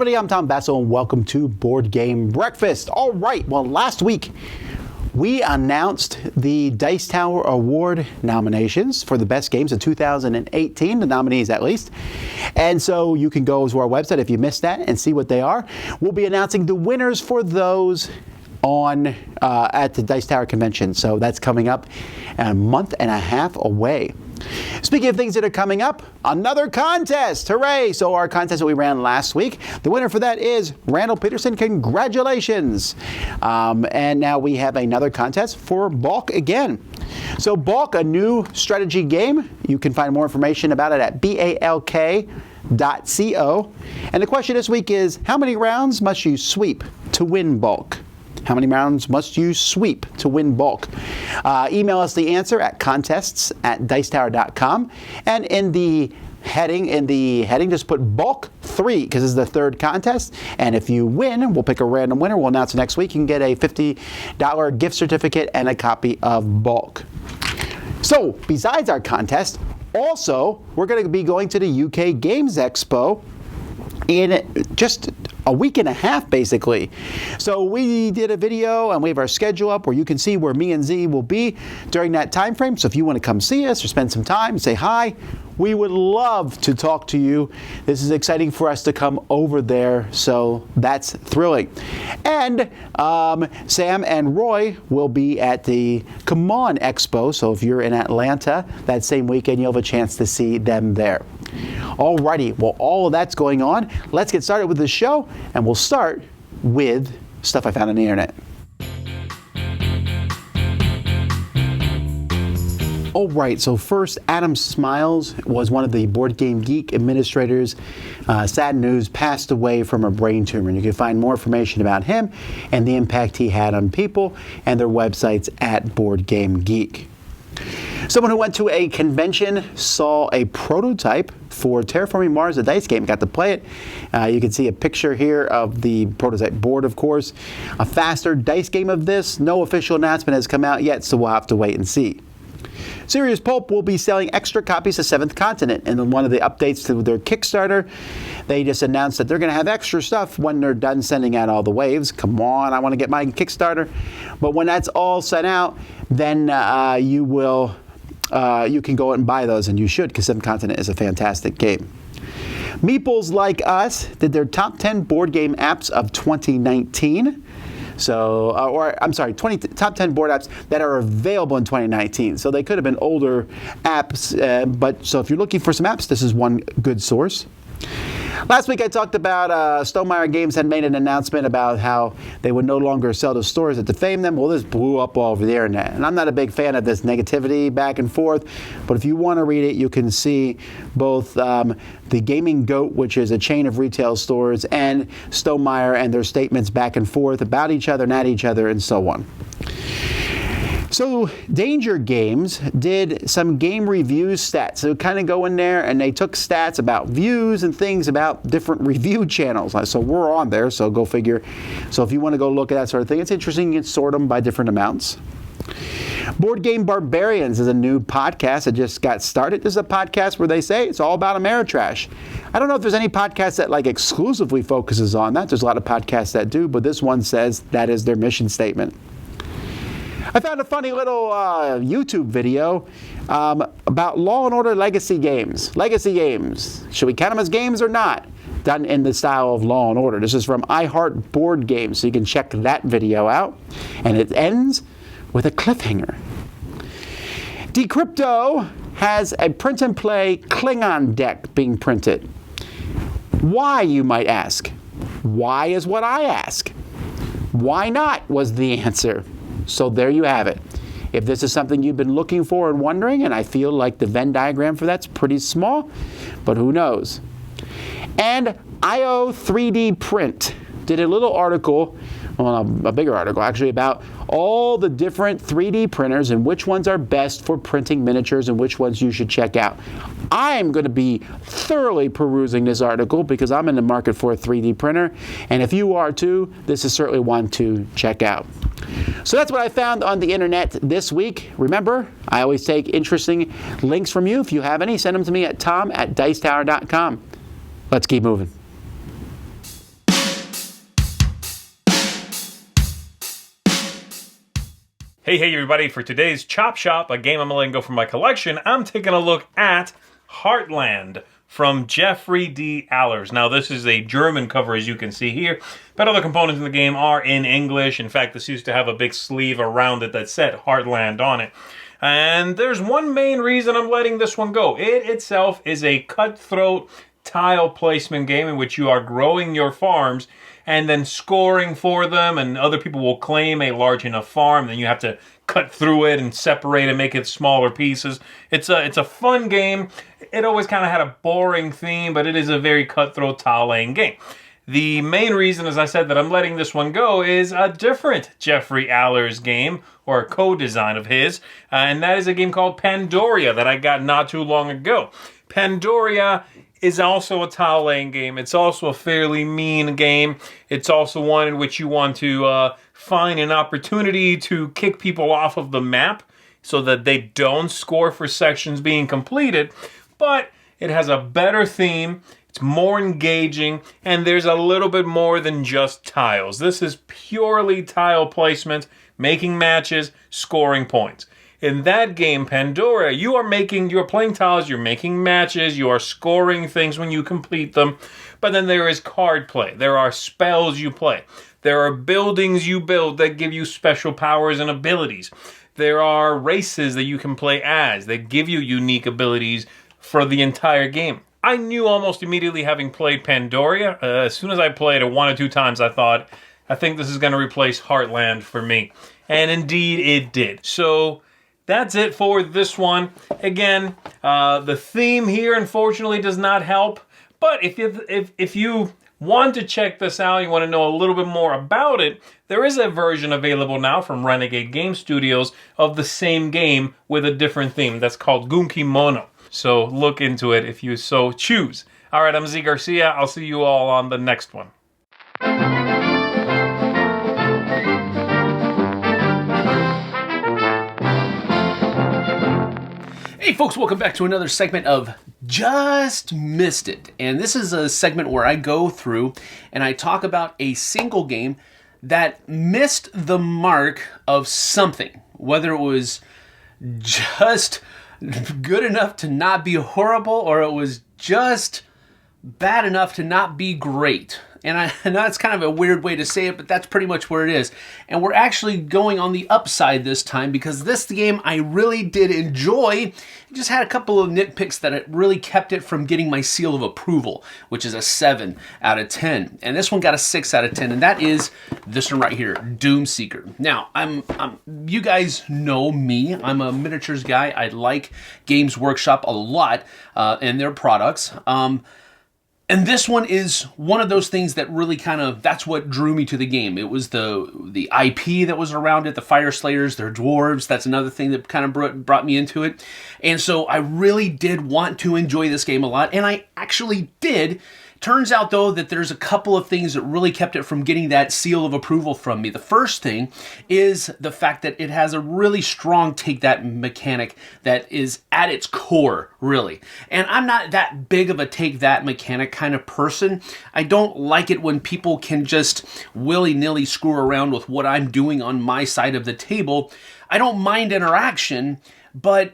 everybody, I'm Tom Vasel, and welcome to Board Game Breakfast. All right, well, last week we announced the Dice Tower Award nominations for the best games of 2018, the nominees at least. And so you can go to our website if you missed that and see what they are. We'll be announcing the winners for those on at the Dice Tower Convention. So that's coming up a month and a half away. Speaking of things that are coming up, another contest! Hooray! So our contest that we ran last week, the winner for that is Randall Peterson. Congratulations! And now we have another contest for Balk again. So Balk, a new strategy game. You can find more information about it at balk.co. And the question this week is, how many rounds must you sweep to win Balk? How many rounds must you sweep to win Balk? Email us the answer at contests@dicetower.com. And in the heading, just put Balk 3, because this is the third contest. And if you win, we'll pick a random winner. We'll announce it next week. You can get a $50 gift certificate and a copy of Balk. So, besides our contest, also, we're going to be going to the UK Games Expo in just a week and a half, basically. So we did a video and we have our schedule up where you can see where me and Z will be during that time frame. So if you want to come see us or spend some time and say hi, we would love to talk to you. This is exciting for us to come over there, so that's thrilling. And Sam and Roy will be at the Come On Expo, so if you're in Atlanta that same weekend, you'll have a chance to see them there. Alrighty, well, all of that's going on. Let's get started with the show, and we'll start with stuff I found on the internet. All right, so first, Adam Smiles was one of the Board Game Geek administrators. Sad news, passed away from a brain tumor. And you can find more information about him and the impact he had on people and their websites at Board Game Geek. Someone who went to a convention saw a prototype for Terraforming Mars, a dice game. Got to play it. You can see a picture here of the prototype board, of course. A faster dice game of this. No official announcement has come out yet, so we'll have to wait and see. Serious Pulp will be selling extra copies of Seventh Continent. And in one of the updates to their Kickstarter, they just announced that they're going to have extra stuff when they're done sending out all the waves. Come on, I want to get my Kickstarter. But when that's all sent out, then you can go out and buy those, and you should, because Seventh Continent is a fantastic game. Meeples Like Us did their top 10 board game apps of 2019. So, top 10 board apps that are available in 2019. So they could have been older apps, but so if you're looking for some apps, this is one good source. Last week I talked about Stonemaier Games had made an announcement about how they would no longer sell to stores that defame them. Well, this blew up all over the internet. And I'm not a big fan of this negativity back and forth, but if you want to read it, you can see both the Gaming Goat, which is a chain of retail stores, and Stonemaier and their statements back and forth about each other and at each other and so on. So Danger Games did some game reviews stats. So kind of go in there and they took stats about views and things about different review channels. So we're on there, so go figure. So if you want to go look at that sort of thing, it's interesting. You can sort them by different amounts. Board Game Barbarians is a new podcast that just got started. This is a podcast where they say it's all about Ameritrash. I don't know if there's any podcast that like exclusively focuses on that. There's a lot of podcasts that do, but this one says that is their mission statement. I found a funny little YouTube video about Law & Order Legacy games. Legacy games. Should we count them as games or not? Done in the style of Law & Order. This is from iHeart Board Games, so you can check that video out. And it ends with a cliffhanger. Decrypto has a print-and-play Klingon deck being printed. Why, you might ask? Why is what I ask. Why not was the answer. So there you have it. If this is something you've been looking for and wondering, and I feel like the Venn diagram for that's pretty small, but who knows. And IO 3D Print did a little article, well, a bigger article actually, about all the different 3D printers and which ones are best for printing miniatures and which ones you should check out. I'm going to be thoroughly perusing this article because I'm in the market for a 3D printer, and if you are too, this is certainly one to check out. So that's what I found on the internet this week. Remember, I always take interesting links from you. If you have any, send them to me at tom@dicetower.com. Let's keep moving. Hey everybody, for today's Chop Shop, a game I'm letting go from my collection, I'm taking a look at Heartland from Jeffrey D. Allers. Now this is a German cover, as you can see here, but other components in the game are in English. In fact, this used to have a big sleeve around it that said Heartland on it. And there's one main reason I'm letting this one go. It itself is a cutthroat tile placement game in which you are growing your farms and then scoring for them, and other people will claim a large enough farm, then you have to cut through it and separate and make it smaller pieces. It's a fun game. It always kind of had a boring theme, but it is a very cutthroat tile laying game. The main reason, as I said, that I'm letting this one go is a different Jeffrey Allers game, or a co-design of his, and that is a game called Pandoria that I got not too long ago. Pandoria is also a tile laying game. It's also a fairly mean game. It's also one in which you want to find an opportunity to kick people off of the map so that they don't score for sections being completed, but it has a better theme. It's more engaging, and there's a little bit more than just tiles. This is purely tile placement, making matches, scoring points. In that game, Pandora, you're playing tiles, you're making matches, you are scoring things when you complete them, but then there is card play. There are spells you play. There are buildings you build that give you special powers and abilities. There are races that you can play as that give you unique abilities for the entire game. I knew almost immediately, having played Pandoria, as soon as I played it 1 or 2 times, I thought, I think this is going to replace Heartland for me. And indeed it did. So that's it for this one. Again, the theme here unfortunately does not help. But if you want to check this out, you want to know a little bit more about it, there is a version available now from Renegade Game Studios of the same game with a different theme. That's called Gunki Mono. So look into it if you so choose. All right, I'm Z Garcia. I'll see you all on the next one. Hey folks, welcome back to another segment of Just Missed It. And this is a segment where I go through and I talk about a single game that missed the mark of something. Whether it was just good enough to not be horrible, or it was just bad enough to not be great. And I know it's kind of a weird way to say it, but that's pretty much where it is. And we're actually going on the upside this time, because this game I really did enjoy. It just had a couple of nitpicks that it really kept it from getting my seal of approval, which is a 7 out of 10. And this one got a 6 out of 10, and that is this one right here, Doomseeker. Now, you guys know me. I'm a miniatures guy. I like Games Workshop a lot and their products. And this one is one of those things that really that's what drew me to the game. It was the IP that was around it, the Fire Slayers, their dwarves. That's another thing that kind of brought me into it. And so I really did want to enjoy this game a lot, and I actually did. Turns out, though, that there's a couple of things that really kept it from getting that seal of approval from me. The first thing is the fact that it has a really strong take that mechanic that is at its core, really. And I'm not that big of a take that mechanic kind of person. I don't like it when people can just willy-nilly screw around with what I'm doing on my side of the table. I don't mind interaction, but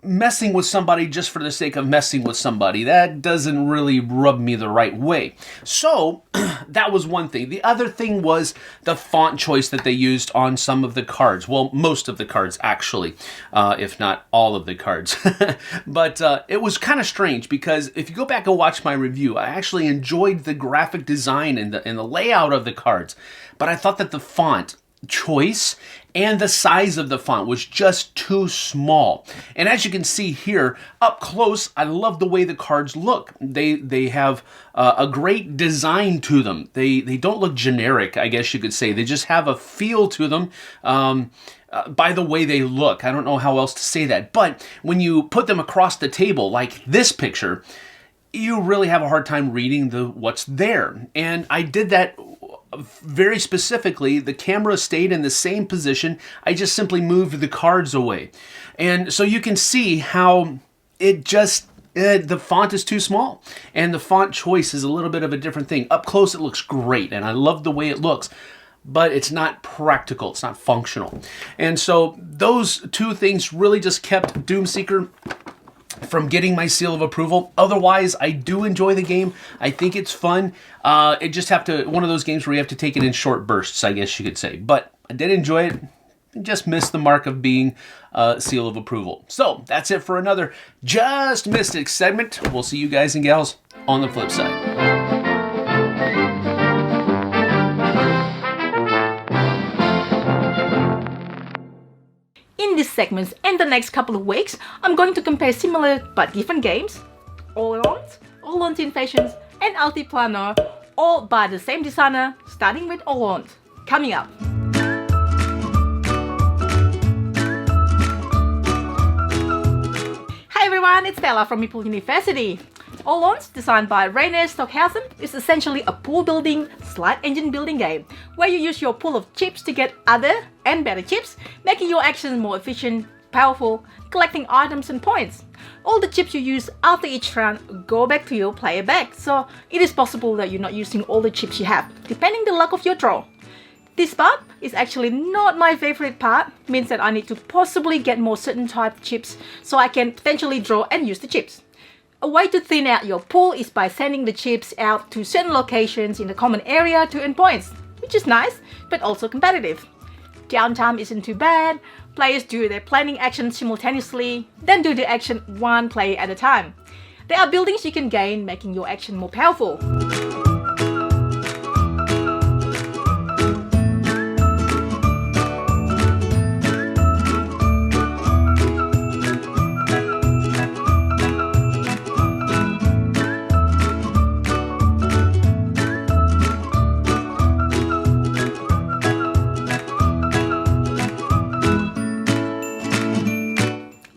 messing with somebody just for the sake of messing with somebody, that doesn't really rub me the right way. So that was one thing. The other thing was the font choice that they used on some of the cards. Well, most of the cards, actually, if not all of the cards. But it was kind of strange, because if you go back and watch my review, I actually enjoyed the graphic design and the layout of the cards, but I thought that the font choice and the size of the font was just too small. And as you can see here, up close, I love the way the cards look. They have a great design to them. They don't look generic, I guess you could say. They just have a feel to them. By the way they look. I don't know how else to say that. But when you put them across the table, like this picture, you really have a hard time reading what's there. And I did that very specifically. The camera stayed in the same position. I just simply moved the cards away. And so you can see how it just, the font is too small. And the font choice is a little bit of a different thing. Up close, it looks great. And I love the way it looks. but it's not practical. It's not functional. And so those two things really just kept Doomseeker from getting my seal of approval. Otherwise, I do enjoy the game. I think it's fun. It just one of those games where you have to take it in short bursts, I guess you could say. But I did enjoy it. Just missed the mark of being seal of approval. So that's it for another Just Missed It segment. We'll see you guys and gals on the flip side. In this segment and the next couple of weeks, I'm going to compare similar but different games, All-On's Invasions, and Altiplano, all by the same designer, starting with All-On. Coming up. Hi everyone, it's Stella from Meeple University. All-On's, designed by Rainer Stockhausen, is essentially a pool building, slide engine building game, where you use your pool of chips to get other and better chips, making your actions more efficient, powerful, collecting items and points. All the chips you use after each round go back to your player bag, so it is possible that you're not using all the chips you have, depending the luck of your draw. This part is actually not my favorite part, means that I need to possibly get more certain type of chips so I can potentially draw and use the chips. A way to thin out your pool is by sending the chips out to certain locations in the common area to earn points, which is nice, but also competitive. Downtime isn't too bad, players do their planning action simultaneously, then do the action one player at a time. There are buildings you can gain, making your action more powerful.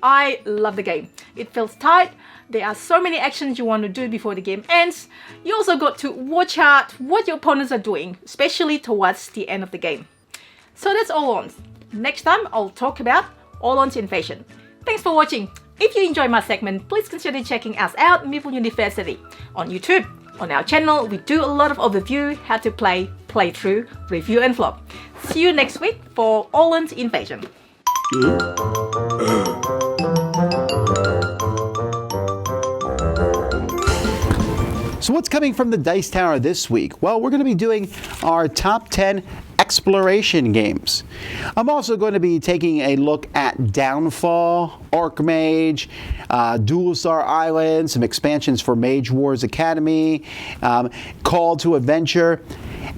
I love the game. It feels tight, there are so many actions you want to do before the game ends. You also got to watch out what your opponents are doing, especially towards the end of the game. So that's All-On's. Next time I'll talk about All-On's Invasion. Thanks for watching. If you enjoy my segment, please consider checking us out Meeple University on YouTube. On our channel, we do a lot of overview, how to play, playthrough, review and flop. See you next week for All-On's Invasion. So what's coming from the Dice Tower this week? Well, we're going to be doing our top 10 exploration games. I'm also going to be taking a look at Downfall, Archmage, Dual Star Island, some expansions for Mage Wars Academy, Call to Adventure.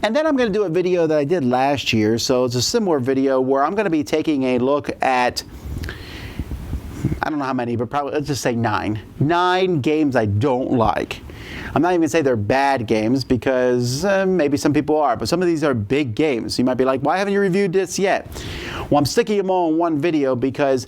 And then I'm going to do a video that I did last year, so it's a similar video where I'm going to be taking a look at, I don't know how many, but probably, let's just say 9. 9 games I don't like. I'm not even going to say they're bad games because maybe some people are, but some of these are big games. You might be like, why haven't you reviewed this yet? Well, I'm sticking them all in one video because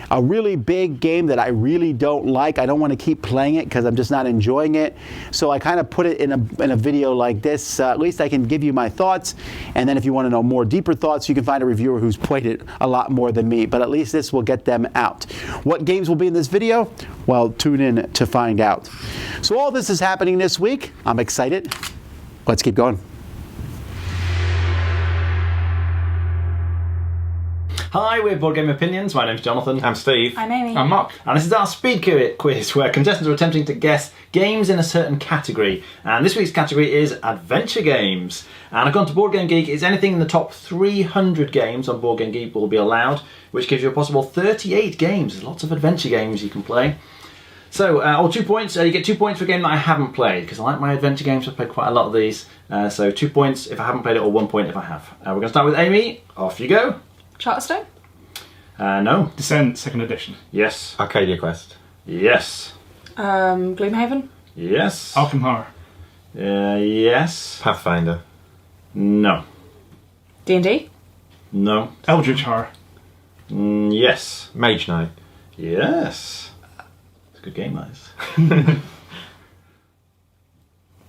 a really big game that I really don't like, I don't want to keep playing it because I'm just not enjoying it. So I kind of put it in a video like this. At least I can give you my thoughts. And then if you want to know more deeper thoughts, you can find a reviewer who's played it a lot more than me. But at least this will get them out. What games will be in this video? Well, tune in to find out. So all this is happening this week. I'm excited. Let's keep going. Hi, we're Board Game Opinions. My name's Jonathan. I'm Steve. I'm Amy. I'm Mark. And this is our speed quiz where contestants are attempting to guess games in a certain category. And this week's category is adventure games. And according to Board Game Geek, it's anything in the top 300 games on Board Game Geek will be allowed, which gives you a possible 38 games. There's lots of adventure games you can play. So, 2 points. You get 2 points for a game that I haven't played, because I like my adventure games. I've played quite a lot of these. So 2 points if I haven't played it, or 1 point if I have. We're going to start with Amy. Off you go. Charterstone? No. Descent, 2nd edition. Yes. Arcadia Quest. Yes. Gloomhaven? Yes. Arkham Horror. Yes. Pathfinder. No. D&D? No. Eldritch Horror. Yes. Mage Knight. Yes. It's a good game, that is.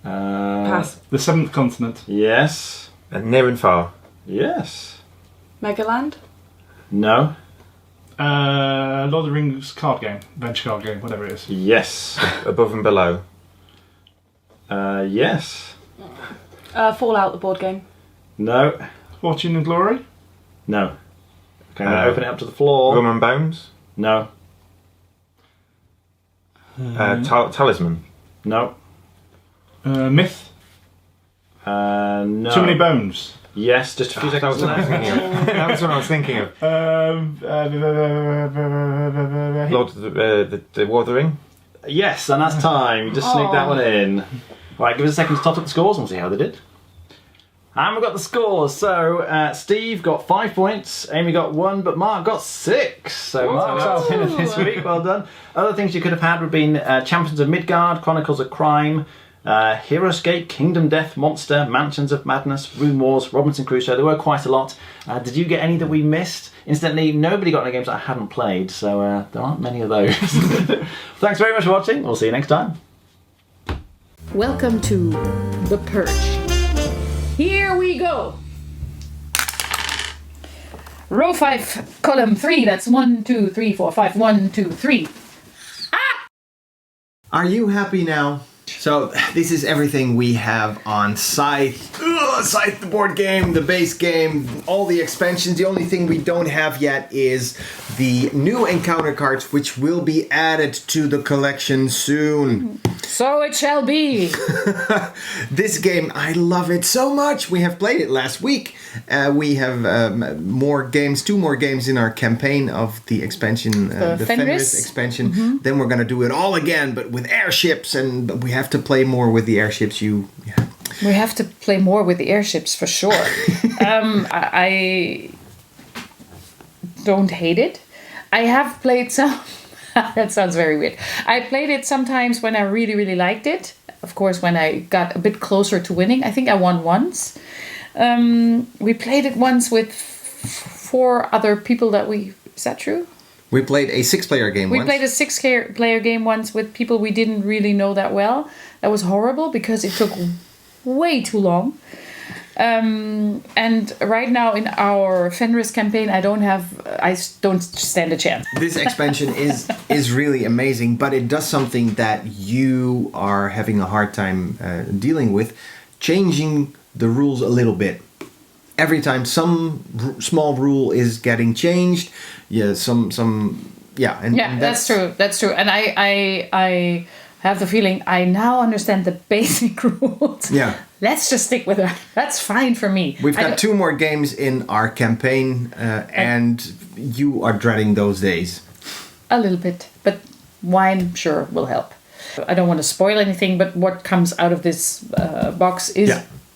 Pass. The Seventh Continent. Yes. And Near and Far. Yes. Megaland? No. Lord of the Rings card game. Adventure card game, whatever it is. Yes. Above and Below. Yes. Fallout, the board game? No. Fortune and Glory? No. Okay, I'm going to open it up to the floor. Room and Bones? No. Talisman? No. Myth? No. Too Many Bones? Yes, just a few That seconds. was what I was thinking of. That's what I was thinking of. Lord of the War of the Ring? Yes, and that's time. You just sneaked that one in. Right, give us a second to top up the scores and we'll see how they did. And we've got the scores. So Steve got 5 points, Amy got 1, but Mark got 6. So Mark's our winner this week. Well done. Other things you could have had would have been Champions of Midgard, Chronicles of Crime, Heroescape, Kingdom Death, Monster, Mansions of Madness, Rune Wars, Robinson Crusoe. There were quite a lot. Did you get any that we missed? Incidentally, nobody got any games that I hadn't played, so there aren't many of those. Thanks very much for watching. We'll see you next time. Welcome to The Purge. Here we go. Row 5, column 3. That's 1, 2, 3, 4, 5. 1, 2, 3. Are you happy now? So this is everything we have on Scythe. Scythe, the board game, the base game, all the expansions. The only thing we don't have yet is the new encounter cards, which will be added to the collection soon. So it shall be. This game, I love it so much. We have played it last week. We have more games, 2 more games in our campaign of the expansion, the Fenris expansion. Mm-hmm. Then we're going to do it all again, but with airships, and we have to play more with the airships. We have to play more with the airships for sure. I don't hate it. I have played some. That sounds very weird. I played it sometimes when I really, really liked it. Of course, when I got a bit closer to winning. I think I won once. We played it once with 4 other people that we... Is that true? We played a 6-player game once. We played a 6-player game once with people we didn't really know that well. That was horrible because it took way too long. And right now in our Fenris campaign, I don't stand a chance. This expansion is really amazing, but it does something that you are having a hard time dealing with, changing the rules a little bit. Every time some small rule is getting changed, That's true. That's true. And I have the feeling I now understand the basic rules. Yeah. Let's just stick with that. That's fine for me. We've got 2 more games in our campaign, and you are dreading those days. A little bit, but wine sure will help. I don't want to spoil anything, but what comes out of this box is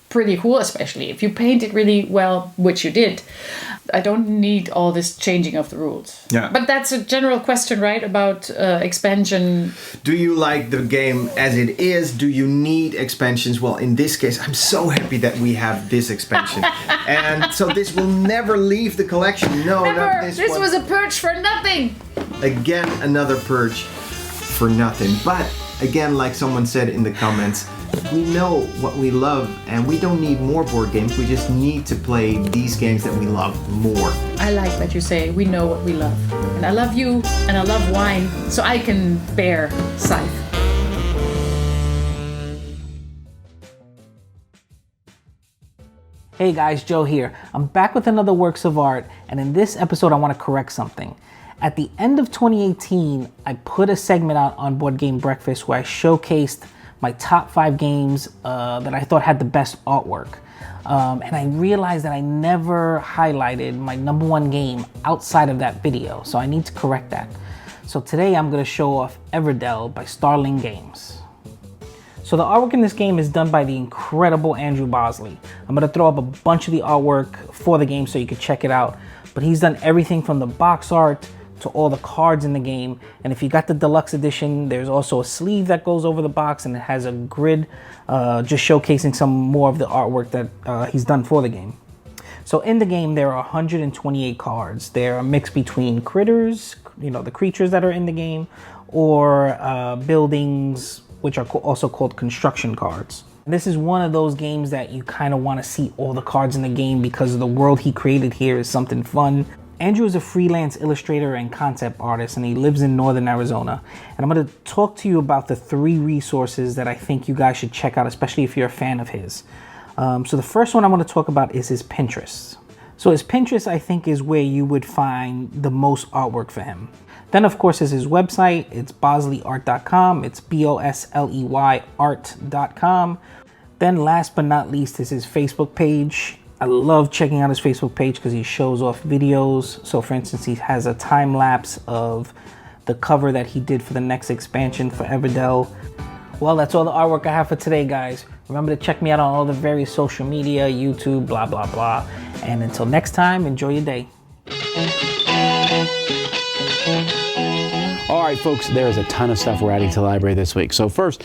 pretty cool, especially if you paint it really well, which you did. I don't need all this changing of the rules. Yeah. But that's a general question, right? About expansion. Do you like the game as it is? Do you need expansions? Well, in this case, I'm so happy that we have this expansion. And so this will never leave the collection. No, Never! not this one. Was a purge for nothing! Again, another purge for nothing. But again, like someone said in the comments, we know what we love and we don't need more board games. We just need to play these games that we love more. I like that you say we know what we love. And I love you and I love wine, so I can bear Scythe. Hey guys, Joe here. I'm back with another Works of Art, and in this episode I want to correct something. At the end of 2018, I put a segment out on Board Game Breakfast where I showcased my top 5 games that I thought had the best artwork. And I realized that I never highlighted my number 1 game outside of that video, so I need to correct that. So today I'm going to show off Everdell by Starling Games. So the artwork in this game is done by the incredible Andrew Bosley. I'm going to throw up a bunch of the artwork for the game so you can check it out. But he's done everything from the box art to all the cards in the game. And if you got the deluxe edition, there's also a sleeve that goes over the box and it has a grid just showcasing some more of the artwork that he's done for the game. So in the game, there are 128 cards. They're a mix between critters, the creatures that are in the game, or buildings, which are also called construction cards. This is one of those games that you kind of want to see all the cards in the game because the world he created here is something fun. Andrew is a freelance illustrator and concept artist, and he lives in northern Arizona. And I'm going to talk to you about the 3 resources that I think you guys should check out, especially if you're a fan of his. So the first one I want to talk about is his Pinterest. So his Pinterest, I think, is where you would find the most artwork for him. Then, of course, is his website. It's bosleyart.com. It's BOSLEY art.com. Then last but not least is his Facebook page. I love checking out his Facebook page because he shows off videos. So for instance, he has a time lapse of the cover that he did for the next expansion for Everdell. Well, that's all the artwork I have for today, guys. Remember to check me out on all the various social media, YouTube, blah, blah, blah. And until next time, enjoy your day. All right, folks, there is a ton of stuff we're adding to the library this week. So first,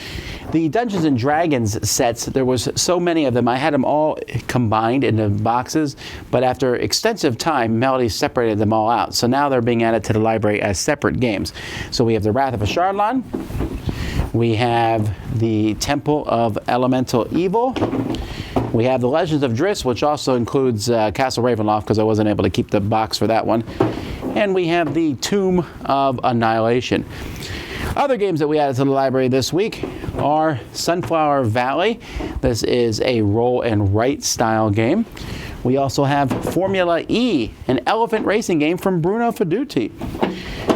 the Dungeons and Dragons sets, there was so many of them. I had them all combined into boxes, but after extensive time, Melody separated them all out. So now they're being added to the library as separate games. So we have the Wrath of Ashardlan. We have the Temple of Elemental Evil. We have the Legends of Driss, which also includes Castle Ravenloft, because I wasn't able to keep the box for that one. And we have the Tomb of Annihilation. Other games that we added to the library this week are Sunflower Valley. This is a roll and write style game. We also have Formula E, an elephant racing game from Bruno Feduti.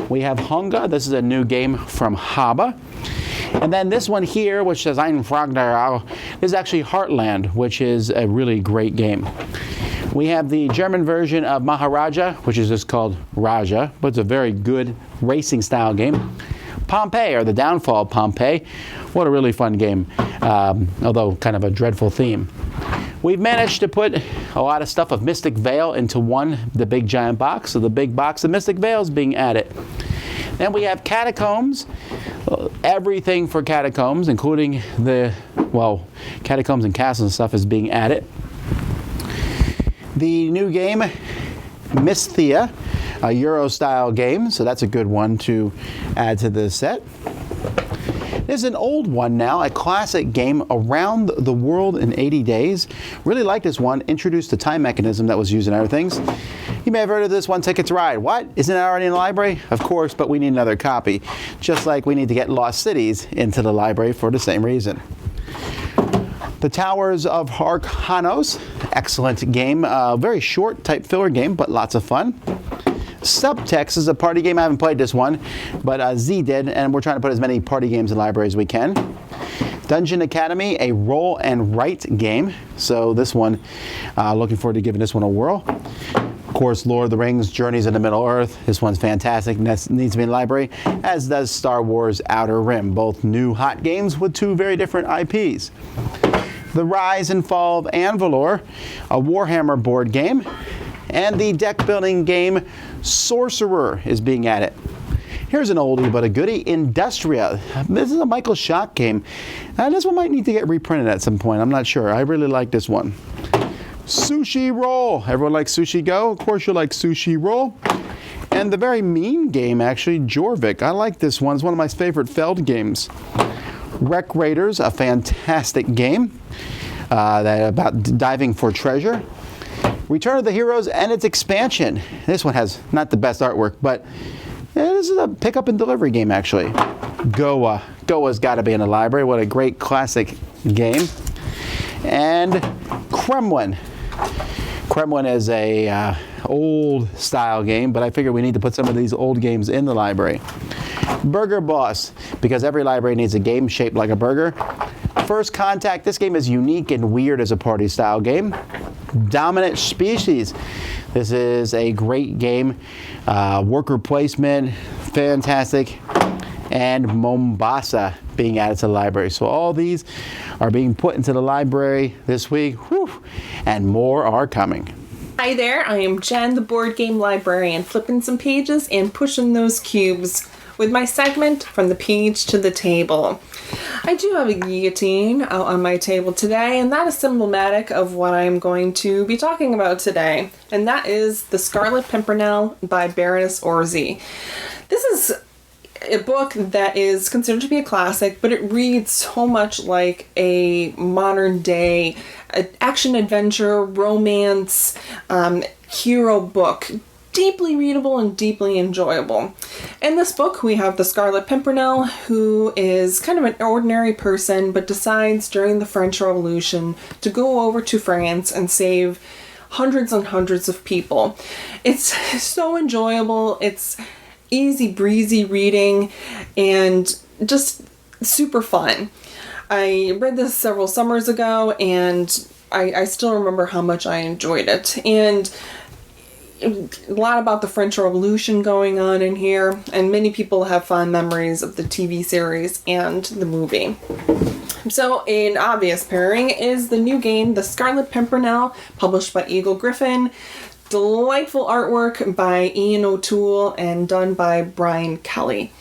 We have Hunga. This is a new game from Haba. And then this one here, which says Ein Fragner, is actually Heartland, which is a really great game. We have the German version of Maharaja, which is just called Raja, but it's a very good racing style game. Pompeii, or the Downfall of Pompeii. What a really fun game, although kind of a dreadful theme. We've managed to put a lot of stuff of Mystic Vale into the big giant box. So the big box of Mystic Vale is being added. Then we have Catacombs. Everything for Catacombs, including Catacombs and Castles and stuff, is being added. The new game, Mysthia, a Euro-style game, so that's a good one to add to the set. There's an old one now, a classic game, Around the World in 80 Days. Really like this one, introduced the time mechanism that was used in other things. You may have heard of this one, Ticket to Ride. What? Isn't it already in the library? Of course, but we need another copy. Just like we need to get Lost Cities into the library for the same reason. The Towers of Arcanos, excellent game. Very short type filler game, but lots of fun. Subtext is a party game. I haven't played this one, but Z did, and we're trying to put as many party games in the library as we can. Dungeon Academy, a roll and write game. So this one, looking forward to giving this one a whirl. Of course, Lord of the Rings, Journeys in the Middle Earth. This one's fantastic, needs to be in the library, as does Star Wars Outer Rim. Both new hot games with two very different IPs. The Rise and Fall of Anvalor, a Warhammer board game. And the deck building game Sorcerer is being added. Here's an oldie but a goodie, Industria. This is a Michael Schock game. This one might need to get reprinted at some point. I'm not sure. I really like this one. Sushi Roll. Everyone likes Sushi Go? Of course you like Sushi Roll. And the very mean game, actually, Jorvik. I like this one. It's one of my favorite Feld games. Wreck Raiders, a fantastic game about diving for treasure. Return of the Heroes and its expansion. This one has not the best artwork, but this is a pick-up and delivery game, actually. Goa. Goa's got to be in the library. What a great classic game. And Kremlin. Kremlin is a old-style game, but I figure we need to put some of these old games in the library. Burger Boss, because every library needs a game shaped like a burger. First Contact. This game is unique and weird as a party-style game. Dominant Species. This is a great game. Worker placement, fantastic. And Mombasa being added to the library. So all these are being put into the library this week. Whew, and more are coming. Hi there, I am Jen, the board game librarian, flipping some pages and pushing those cubes with my segment From the Page to the Table. I do have a guillotine out on my table today, and that is emblematic of what I'm going to be talking about today, and that is The Scarlet Pimpernel by Baroness Orczy. This is a book that is considered to be a classic, but it reads so much like a modern day action adventure, romance, hero book. deeply readable and deeply enjoyable. In this book, we have the Scarlet Pimpernel, who is kind of an ordinary person, but decides during the French Revolution to go over to France and save hundreds and hundreds of people. It's so enjoyable. It's easy breezy reading and just super fun. I read this several summers ago, and I still remember how much I enjoyed it. And a lot about the French Revolution going on in here, and many people have fond memories of the TV series and the movie. So an obvious pairing is the new game, The Scarlet Pimpernel, published by Eagle Gryphon. Delightful artwork by Ian O'Toole and done by Brian Kelly.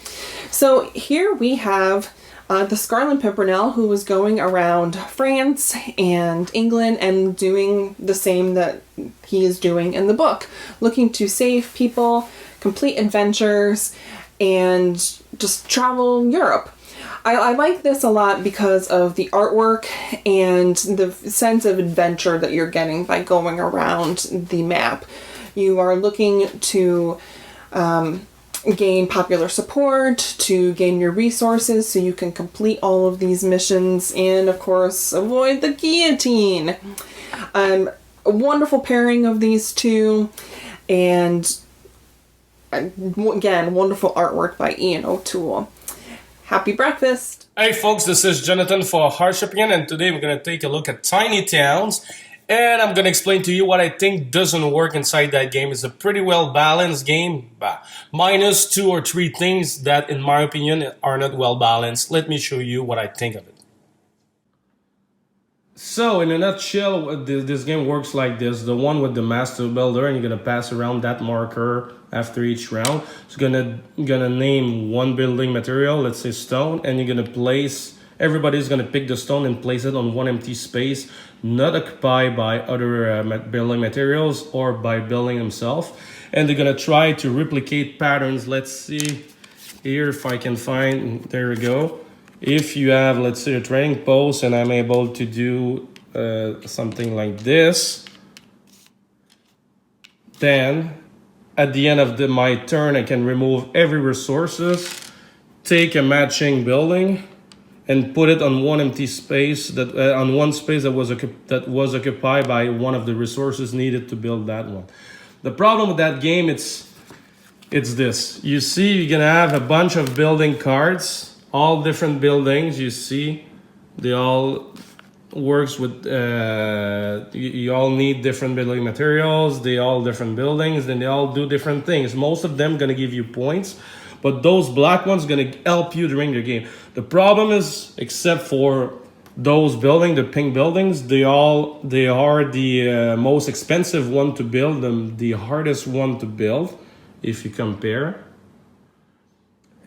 So here we have the Scarlet Pimpernel, who was going around France and England and doing the same that he is doing in the book, looking to save people, complete adventures, and just travel Europe. I like this a lot because of the artwork and the sense of adventure that you're getting by going around the map. You are looking to gain popular support, to gain your resources so you can complete all of these missions, and of course avoid the guillotine. A wonderful pairing of these two, and again, wonderful artwork by Ian O'Toole. Happy breakfast! Hey folks, this is Jonathan for Hardship again, and today we're going to take a look at Tiny Towns. And I'm going to explain to you what I think doesn't work inside that game. It's a pretty well balanced game, minus 2 or 3 things that in my opinion are not well balanced. Let me show you what I think of it. So in a nutshell, this game works like this. The one with the master builder, and you're going to pass around that marker after each round. It's gonna name one building material, let's say stone, and you're going to place, everybody's going to pick the stone and place it on one empty space, not occupied by other building materials or by building themselves. And they're going to try to replicate patterns. Let's see here if I can find, there we go. If you have, let's say, a trading post, and I'm able to do something like this, then at the end of my turn, I can remove every resources, take a matching building, and put it on one empty space, on one space that was occupied by one of the resources needed to build that one. The problem with that game, it's this. You see, you're gonna have a bunch of building cards, all different buildings. You see, they all works with. You all need different building materials. They all different buildings, and they all do different things. Most of them gonna give you points. But those black ones gonna help you during the game. The problem is, except for those buildings, the pink buildings, they are the most expensive one to build, the hardest one to build, if you compare.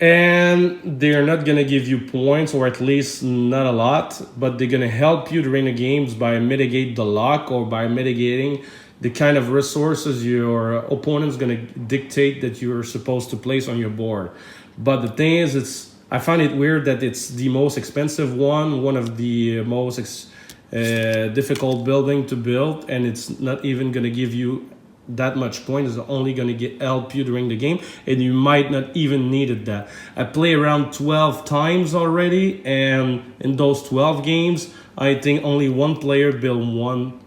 And they're not gonna give you points, or at least not a lot, but they're gonna help you during the games by mitigate the luck or by mitigating the kind of resources your opponent's going to dictate that you're supposed to place on your board. But the thing is, I find it weird that it's the most expensive one of the most difficult building to build, and it's not even going to give you that much points. It's only going to help you during the game, and you might not even need that. I play around 12 times already, and in those 12 games, I think only one player built one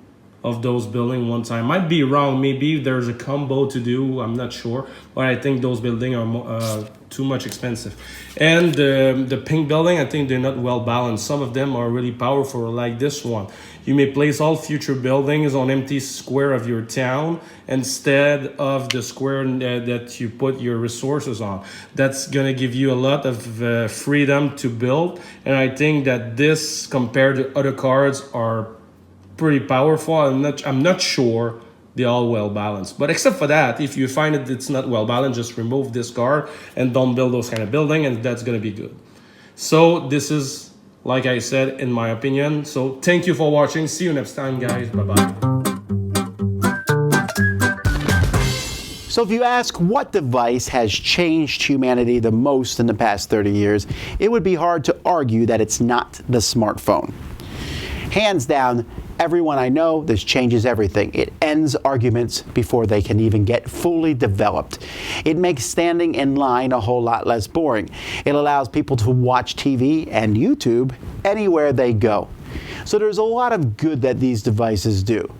of those building one time. Might be wrong, maybe there's a combo to do, I'm not sure, but I think those buildings are too much expensive. And the pink building, I think they're not well balanced. Some of them are really powerful, like this one. You may place all future buildings on empty square of your town instead of the square that you put your resources on. That's gonna give you a lot of freedom to build, and I think that this, compared to other cards, are pretty powerful. I'm not sure they're all well balanced, but except for that, if you find that it's not well balanced, just remove this card and don't build those kind of building, and that's gonna be good. So this is, like I said, in my opinion. So thank you for watching. See you next time, guys. Bye bye. So if you ask what device has changed humanity the most in the past 30 years, it would be hard to argue that it's not the smartphone. Hands down, Everyone I know, this changes everything. It ends arguments before they can even get fully developed. It makes standing in line a whole lot less boring. It allows people to watch TV and YouTube anywhere they go. So there's a lot of good that these devices do.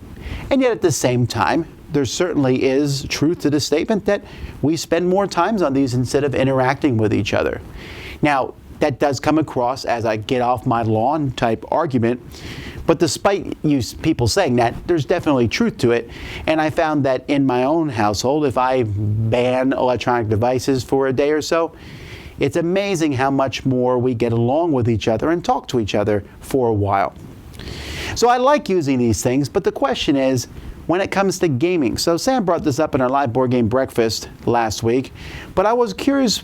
And yet at the same time, there certainly is truth to the statement that we spend more time on these instead of interacting with each other. Now, that does come across as a get off my lawn type argument, but despite you people saying that, there's definitely truth to it. And I found that in my own household, if I ban electronic devices for a day or so, it's amazing how much more we get along with each other and talk to each other for a while. So I like using these things, but the question is, when it comes to gaming. So Sam brought this up in our live board game breakfast last week, but I was curious,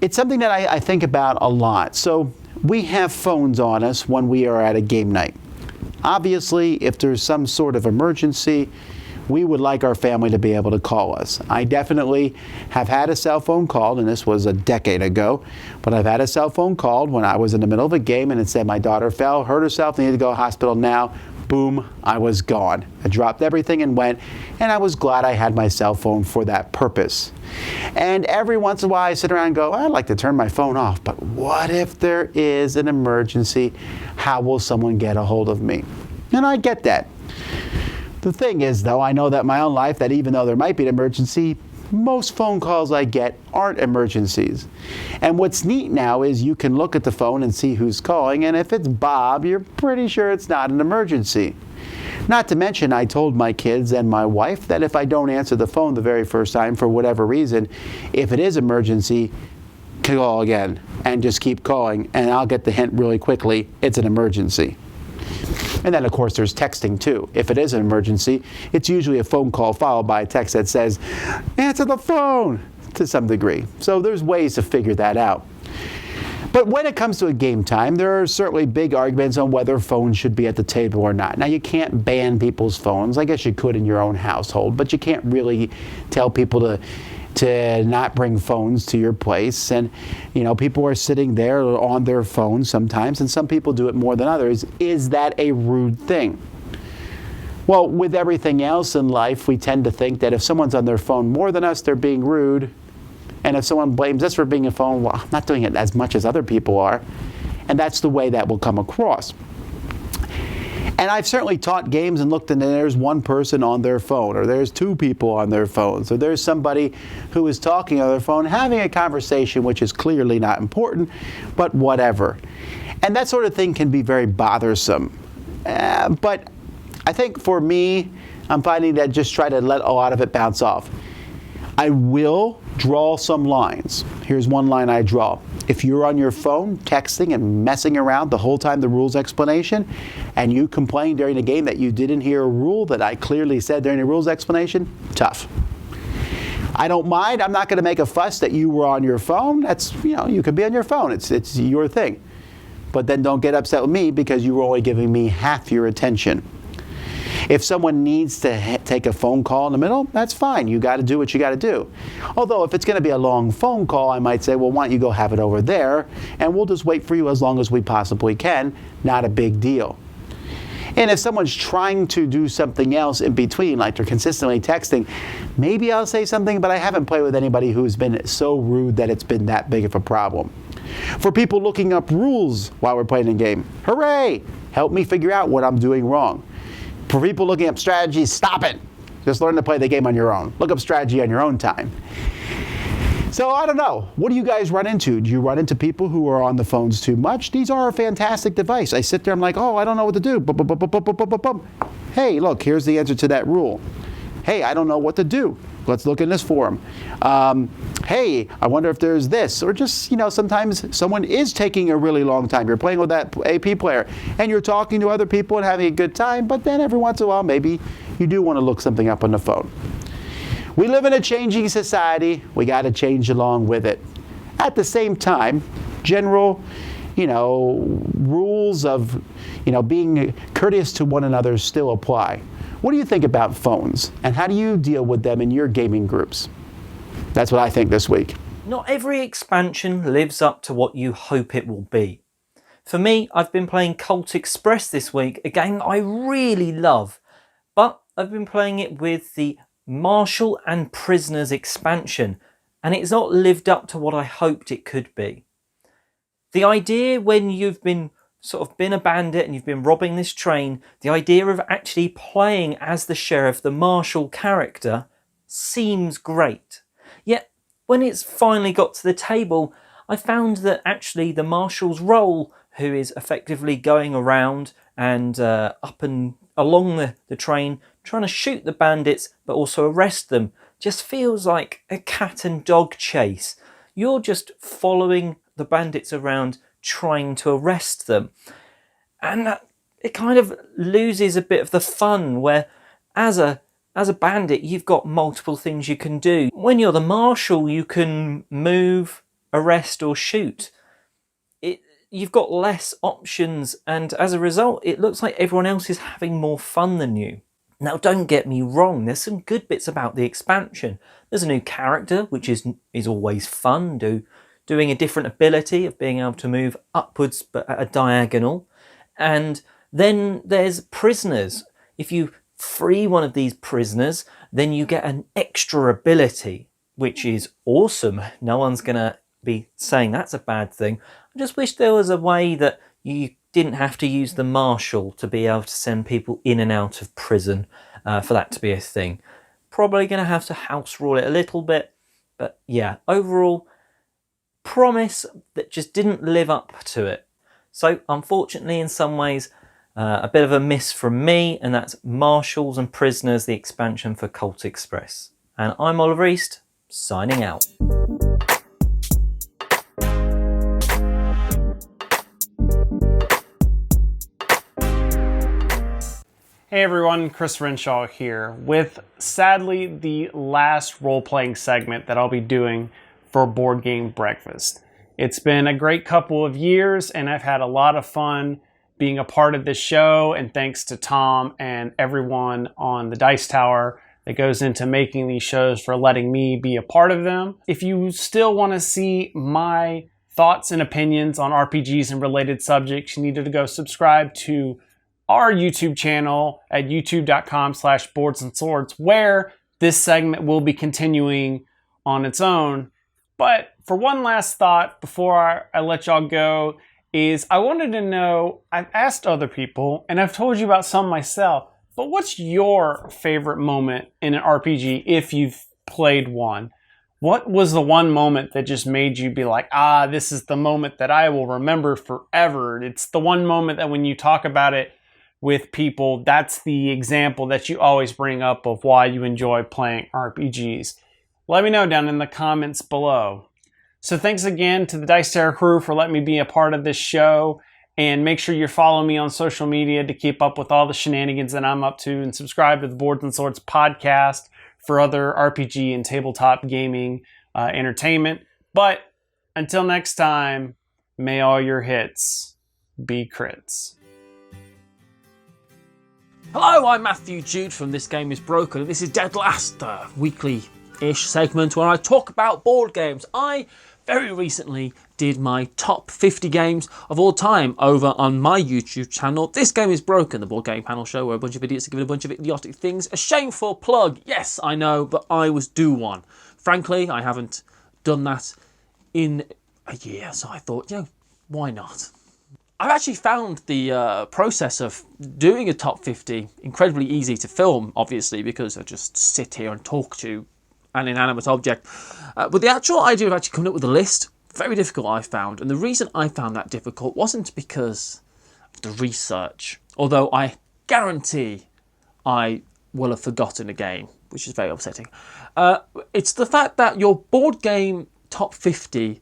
it's something that I think about a lot. So we have phones on us when we are at a game night. Obviously, if there's some sort of emergency, we would like our family to be able to call us. I definitely have had a cell phone called, and this was a decade ago, but I've had a cell phone called when I was in the middle of a game and it said my daughter fell, hurt herself, needed to go to the hospital now. Boom, I was gone. I dropped everything and went, and I was glad I had my cell phone for that purpose. And every once in a while I sit around and go, I'd like to turn my phone off, but what if there is an emergency? How will someone get a hold of me? And I get that. The thing is, though, I know that in my own life, that even though there might be an emergency, most phone calls I get aren't emergencies. And what's neat now is you can look at the phone and see who's calling, and if it's Bob, you're pretty sure it's not an emergency. Not to mention, I told my kids and my wife that if I don't answer the phone the very first time for whatever reason, if it is emergency, call again and just keep calling, and I'll get the hint really quickly, it's an emergency. And then, of course, there's texting, too. If it is an emergency, it's usually a phone call followed by a text that says, answer the phone, to some degree. So there's ways to figure that out. But when it comes to a game time, there are certainly big arguments on whether phones should be at the table or not. Now, you can't ban people's phones. I guess you could in your own household, but you can't really tell people to not bring phones to your place. And, you know, people are sitting there on their phones sometimes, and some people do it more than others. Is that a rude thing? Well, with everything else in life, we tend to think that if someone's on their phone more than us, they're being rude. And if someone blames us for being a phone, well, I'm not doing it as much as other people are. And that's the way that will come across. And I've certainly taught games and looked and there's one person on their phone, or there's two people on their phones, or there's somebody who is talking on their phone, having a conversation which is clearly not important, but whatever. And that sort of thing can be very bothersome. But I think for me, I'm finding that just try to let a lot of it bounce off. I will draw some lines. Here's one line I draw. If you're on your phone texting and messing around the whole time the rules explanation, and you complain during the game that you didn't hear a rule that I clearly said during the rules explanation, tough. I don't mind. I'm not going to make a fuss that you were on your phone. That's, you know, you could be on your phone. It's your thing. But then don't get upset with me because you were only giving me half your attention. If someone needs to take a phone call in the middle, that's fine. You got to do what you got to do. Although if it's going to be a long phone call, I might say, well, why don't you go have it over there, and we'll just wait for you as long as we possibly can. Not a big deal. And if someone's trying to do something else in between, like they're consistently texting, maybe I'll say something, but I haven't played with anybody who's been so rude that it's been that big of a problem. For people looking up rules while we're playing a game, hooray! Help me figure out what I'm doing wrong. For people looking up strategies, stop it. Just learn to play the game on your own. Look up strategy on your own time. So I don't know. What do you guys run into? Do you run into people who are on the phones too much? These are a fantastic device. I sit there, I'm like, oh, I don't know what to do. Hey, look, here's the answer to that rule. Hey, I don't know what to do. Let's look in this forum. Hey, I wonder if there's this. Or just, you know, sometimes someone is taking a really long time. You're playing with that AP player, and you're talking to other people and having a good time, but then every once in a while, maybe you do want to look something up on the phone. We live in a changing society. We got to change along with it. At the same time, general, you know, rules of, you know, being courteous to one another still apply. What do you think about phones, and how do you deal with them in your gaming groups? That's what I think this week. Not every expansion lives up to what you hope it will be. For me, I've been playing Cult Express this week, a game I really love, but I've been playing it with the Marshal and Prisoners expansion, and it's not lived up to what I hoped it could be. The idea when you've been a bandit and you've been robbing this train, the idea of actually playing as the sheriff, the Marshal character, seems great. Yet, when it's finally got to the table, I found that actually the Marshal's role, who is effectively going around and up and along the train, trying to shoot the bandits but also arrest them, just feels like a cat and dog chase. You're just following the bandits around trying to arrest them. And it kind of loses a bit of the fun where as a bandit you've got multiple things you can do. When you're the Marshal you can move, arrest or shoot. You've got less options, and as a result it looks like everyone else is having more fun than you. Now don't get me wrong, there's some good bits about the expansion. There's a new character which is always fun, doing a different ability of being able to move upwards but at a diagonal. And then there's prisoners. If you free one of these prisoners, then you get an extra ability, which is awesome. No one's going to be saying that's a bad thing. I just wish there was a way that you didn't have to use the Marshal to be able to send people in and out of prison for that to be a thing. Probably going to have to house rule it a little bit, but yeah, overall, promise that just didn't live up to it. So unfortunately, in some ways, a bit of a miss from me, and that's Marshals and Prisoners, the expansion for Cult Express. And I'm Oliver East, signing out. Hey everyone, Chris Renshaw here with, sadly, the last role-playing segment that I'll be doing for Board Game Breakfast. It's been a great couple of years and I've had a lot of fun being a part of this show, and thanks to Tom and everyone on the Dice Tower that goes into making these shows for letting me be a part of them. If you still want to see my thoughts and opinions on RPGs and related subjects, you need to go subscribe to our YouTube channel at youtube.com/boardsandswords, where this segment will be continuing on its own. But for one last thought before I let y'all go, is I wanted to know, I've asked other people and I've told you about some myself, but what's your favorite moment in an RPG if you've played one? What was the one moment that just made you be like, this is the moment that I will remember forever? It's the one moment that when you talk about it with people, that's the example that you always bring up of why you enjoy playing RPGs. Let me know down in the comments below. So thanks again to the Dice Tower crew for letting me be a part of this show, and make sure you're following me on social media to keep up with all the shenanigans that I'm up to, and subscribe to the Boards and Swords podcast for other RPG and tabletop gaming entertainment. But until next time, may all your hits be crits. Hello, I'm Matthew Jude from This Game Is Broken, and this is Dead Last, a weekly-ish segment where I talk about board games. I very recently did my top 50 games of all time over on my YouTube channel. This Game Is Broken, the board game panel show where a bunch of idiots are giving a bunch of idiotic things. A shameful plug, yes, I know, but I was due one. Frankly, I haven't done that in a year, so I thought, why not? I've actually found the process of doing a top 50 incredibly easy to film, obviously, because I just sit here and talk to an inanimate object. But the actual idea of actually coming up with a list, very difficult, I found. And the reason I found that difficult wasn't because of the research, although I guarantee I will have forgotten again, which is very upsetting. It's the fact that your board game top 50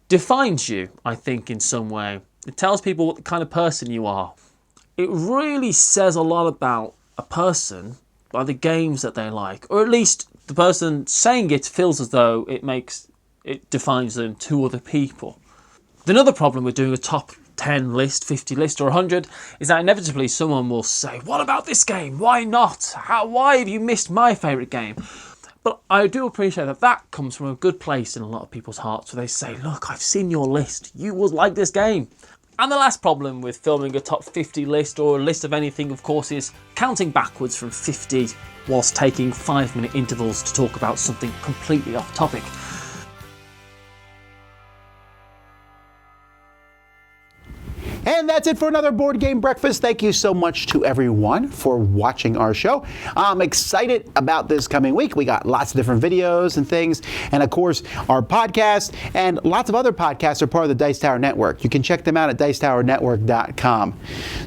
defines you, I think, in some way. It tells people what the kind of person you are. It really says a lot about a person by the games that they like, or at least the person saying it feels as though it defines them to other people. Another problem with doing a top 10 list, 50 list, or 100 is that inevitably someone will say, what about this game? Why not? Why have you missed my favourite game? But I do appreciate that that comes from a good place in a lot of people's hearts, where they say, look, I've seen your list. You will like this game. And the last problem with filming a top 50 list or a list of anything, of course, is counting backwards from 50 whilst taking 5-minute intervals to talk about something completely off topic. And that's it for another Board Game Breakfast. Thank you so much to everyone for watching our show. I'm excited about this coming week. We got lots of different videos and things. And of course, our podcast and lots of other podcasts are part of the Dice Tower Network. You can check them out at dicetowernetwork.com.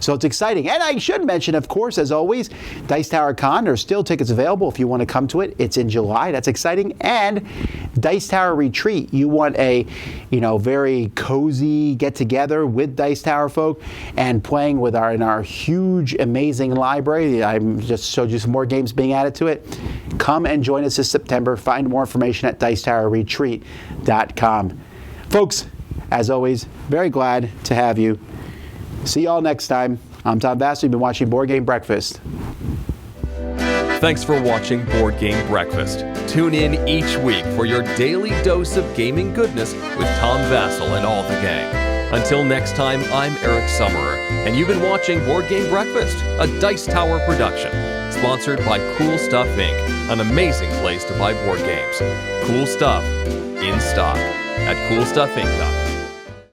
So it's exciting. And I should mention, of course, as always, Dice Tower Con, there's still tickets available if you want to come to it. It's in July. That's exciting. And Dice Tower Retreat. You want a, very cozy get-together with Dice Tower folk and playing with our huge, amazing library. I just showed you some more games being added to it. Come and join us this September. Find more information at dicetowerretreat.com. Folks, as always, very glad to have you. See y'all next time. I'm Tom Vasel. You've been watching Board Game Breakfast. Thanks for watching Board Game Breakfast. Tune in each week for your daily dose of gaming goodness with Tom Vasel and all the gang. Until next time, I'm Eric Summerer, and you've been watching Board Game Breakfast, a Dice Tower production, sponsored by Cool Stuff Inc., an amazing place to buy board games. Cool stuff in stock at coolstuffinc.com.